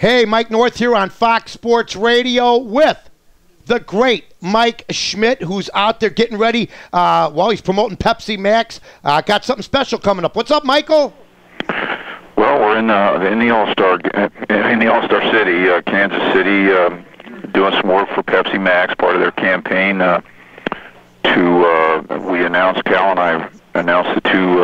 Hey, Mike North here on Fox Sports Radio with the great Mike Schmidt, who's out there getting ready. He's promoting Pepsi Max. Got something special coming up. What's up, Michael? Well, we're in the All-Star City, Kansas City, doing some work for Pepsi Max, part of their campaign. Cal and I announced the two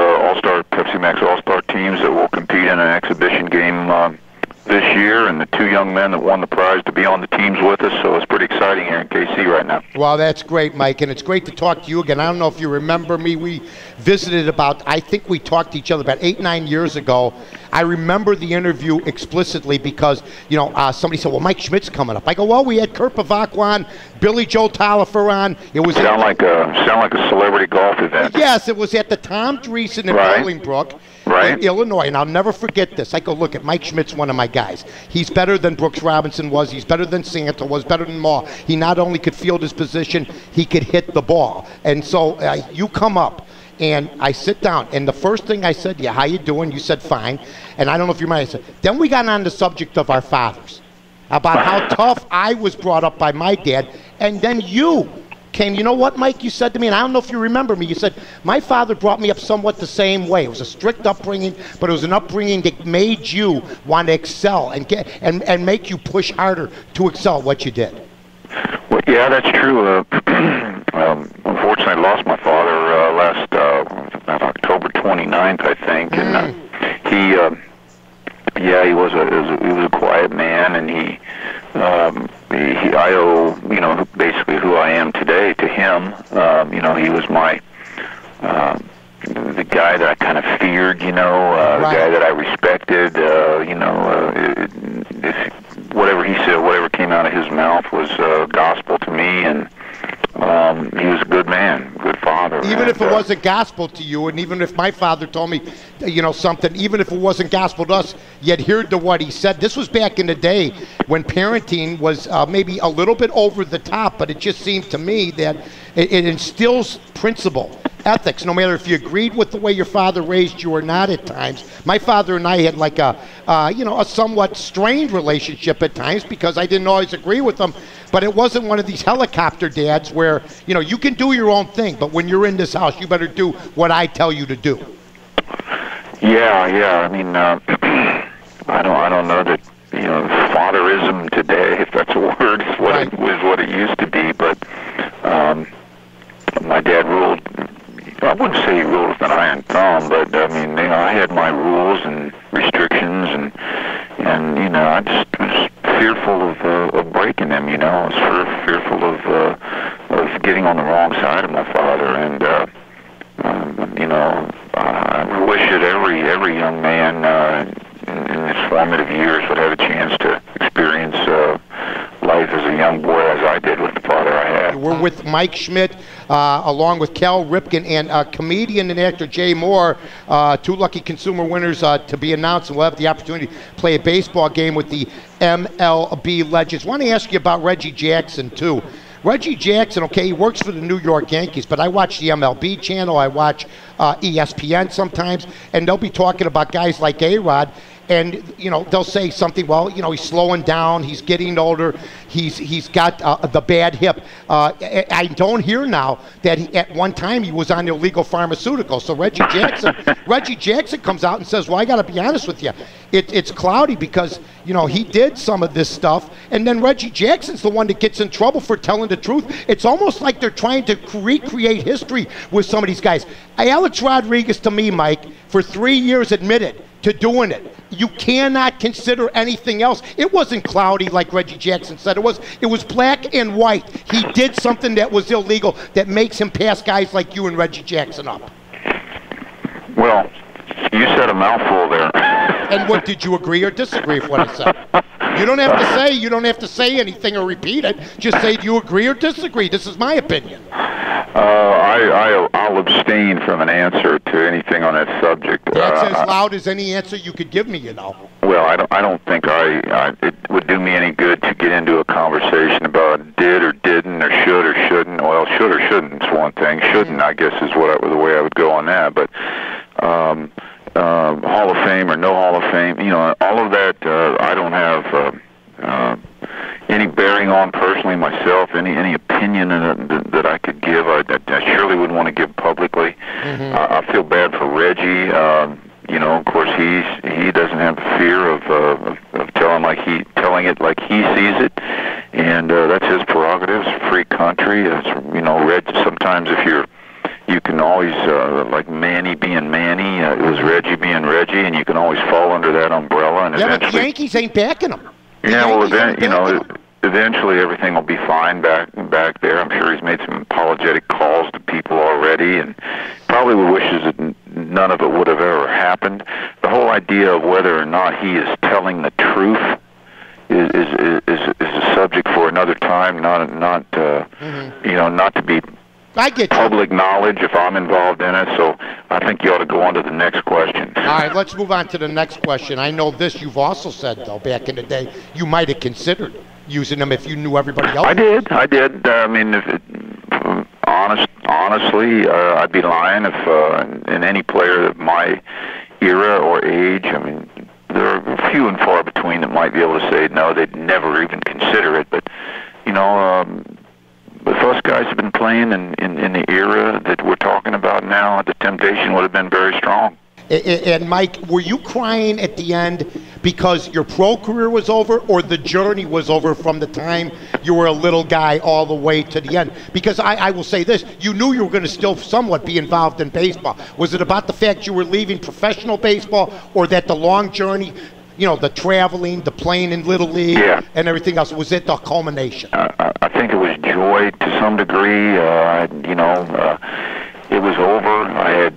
Pepsi Max All-Star teams that will compete in an exhibition game this year, and the two young men that won the prize to be on the teams with us, so it's pretty exciting here in KC right now. Well, that's great, Mike, and it's great to talk to you again. I don't know if you remember me. We visited I think we talked to each other about 8-9 years ago. I remember the interview explicitly because, somebody said, well, Mike Schmidt's coming up. I go, well, we had Kurt Bavacqua on, Billy Joe Talifer on. It was sound like a celebrity golf event. Yes, it was at the Tom Dreesen in Bolingbrook. Right. In Illinois, and I'll never forget this. I go, look, Mike Schmidt's one of my guys. He's better than Brooks Robinson was. He's better than Santa was, better than Maw. He not only could field his position, he could hit the ball. And so you come up, and I sit down, and the first thing I said, how you doing? You said, fine. And I don't know if you remember, I said, then we got on the subject of our fathers, about how tough I was brought up by my dad, and then you came, you know what, Mike, you said to me, and I don't know if you remember me, you said, my father brought me up somewhat the same way. It was a strict upbringing, but it was an upbringing that made you want to excel and make you push harder to excel what you did. Well, yeah, that's true. Unfortunately, I lost my father last October 29th, I think, and he was a quiet man, and I owe, basically who I am today to him. He was the guy that I kind of feared, the guy that I respected, whatever he said, whatever came out of his mouth was gospel to me, and he was a good man, good father. Even if it wasn't gospel to you, and even if my father told me, something, even if it wasn't gospel to us, you adhered to what he said. This was back in the day when parenting was maybe a little bit over the top, but it just seemed to me that it instills principle, ethics, no matter if you agreed with the way your father raised you or not at times. My father and I had like a somewhat strained relationship at times because I didn't always agree with him, but it wasn't one of these helicopter dads where, you can do your own thing, but when you're in this house, you better do what I tell you to do. Yeah. I mean, I don't know that, fatherism today, if that's a word, is what it used to be, but my dad ruled. I wouldn't say he ruled with an iron thumb, but I mean, I had my rules and restrictions, and I just was fearful of breaking them. I was fearful of getting on the wrong side of my father, and I wish that every young man in his formative years would have a chance to experience life as a young boy, as I did with the father I had. We're with Mike Schmidt, along with Cal Ripken and comedian and actor Jay Moore, two lucky consumer winners to be announced, and we'll have the opportunity to play a baseball game with the MLB legends. I want to ask you about Reggie Jackson, too. Reggie Jackson, he works for the New York Yankees, but I watch the MLB channel, I watch ESPN sometimes, and they'll be talking about guys like A-Rod, and, they'll say something, he's slowing down, he's getting older, he's got the bad hip. I don't hear now that at one time he was on illegal pharmaceuticals. So Reggie Jackson comes out and says, well, I got to be honest with you. It's cloudy because, he did some of this stuff, and then Reggie Jackson's the one that gets in trouble for telling the truth. It's almost like they're trying to recreate history with some of these guys. Alex Rodriguez, to me, Mike, for 3 years admitted to doing it. You cannot consider anything else. It wasn't cloudy like Reggie Jackson said. It was black and white. He did something that was illegal that makes him pass guys like you and Reggie Jackson up. Well, you said a mouthful there. And what, did you agree or disagree with what I said? You don't have to say anything or repeat it. Just say, do you agree or disagree? This is my opinion. I'll abstain from an answer to anything on that subject. That's as loud as any answer you could give me, Well, I don't think it would do me any good to get into a conversation about did or didn't or should or shouldn't. Well, should or shouldn't is one thing. Shouldn't, I guess, is the way I would go on that. But Hall of Fame or no Hall of Fame, all of that, I don't have personally, myself, any opinion that I could give, I surely would want to give publicly. I feel bad for Reggie. Of course, he doesn't have the fear of telling it like he sees it, and that's his prerogative. It's a free country. It's, Reggie. Sometimes you can always like Manny being Manny. It was Reggie being Reggie, and you can always fall under that umbrella. And but the Yankees ain't backing him. Eventually everything will be fine back there. I'm sure he's made some apologetic calls to people already, and probably wishes that none of it would have ever happened. The whole idea of whether or not he is telling the truth is a subject for another time. Not to be I get public knowledge if I'm involved in it. So I think you ought to go on to the next question. All right, let's move on to the next question. I know this you've also said, though, back in the day, you might have considered using them if you knew everybody else. I did. I mean, honestly, I'd be lying if in any player of my era or age, I mean, there are few and far between that might be able to say no, they'd never even consider it. But, if us guys have been playing in the era that we're talking about now, the temptation would have been very strong. And Mike, were you crying at the end because your pro career was over, or the journey was over from the time you were a little guy all the way to the end? Because I will say this, you knew you were going to still somewhat be involved in baseball. Was it about the fact you were leaving professional baseball, or that the long journey, the traveling, the playing in Little League, and everything else, was it the culmination? I think it was joy to some degree. It was over. I had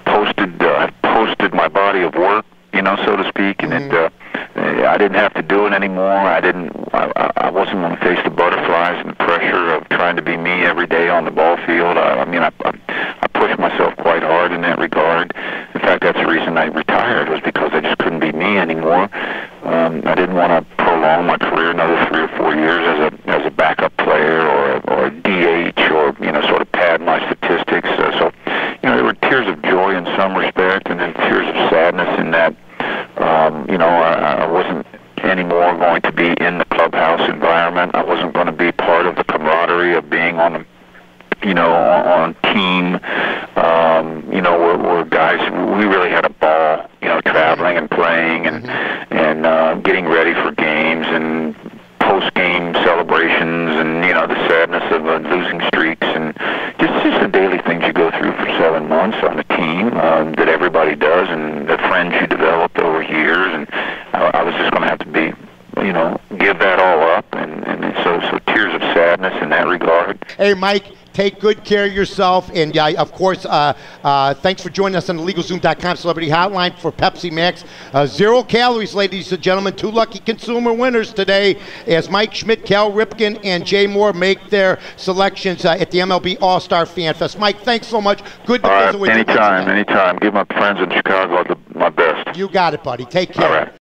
posted my body of work, so to speak, and I didn't have to do it anymore. I wasn't going to face the butterflies and the pressure of trying to be me every day on the ball field. I pushed myself quite hard in that regard. In fact, that's the reason I retired, was because I just couldn't be me anymore. I didn't want to prolong my career another 3 or 4 years as a backup player or a DH or sort of pad my statistics. So there were tears of joy in some respect, and then tears of sadness in that I wasn't anymore going to be in the clubhouse environment. I wasn't going to be part of the camaraderie of being on team. We're guys. We really had a ball, traveling and playing and getting ready for games and post-game celebrations and the sadness of losing streaks and just the daily things you go through for 7 months on a team that everybody does, and the friends you developed over years. And I was just going to have to be, give that all up, and so tears of sadness in that regard. Hey, Mike, take good care of yourself, and of course, thanks for joining us on the LegalZoom.com Celebrity Hotline for Pepsi Max. 0 calories, ladies and gentlemen. 2 lucky consumer winners today as Mike Schmidt, Cal Ripken, and Jay Moore make their selections at the MLB All-Star Fan Fest. Mike, thanks so much. Good to visit with you. Anytime. Give my friends in Chicago my best. You got it, buddy. Take care. All right.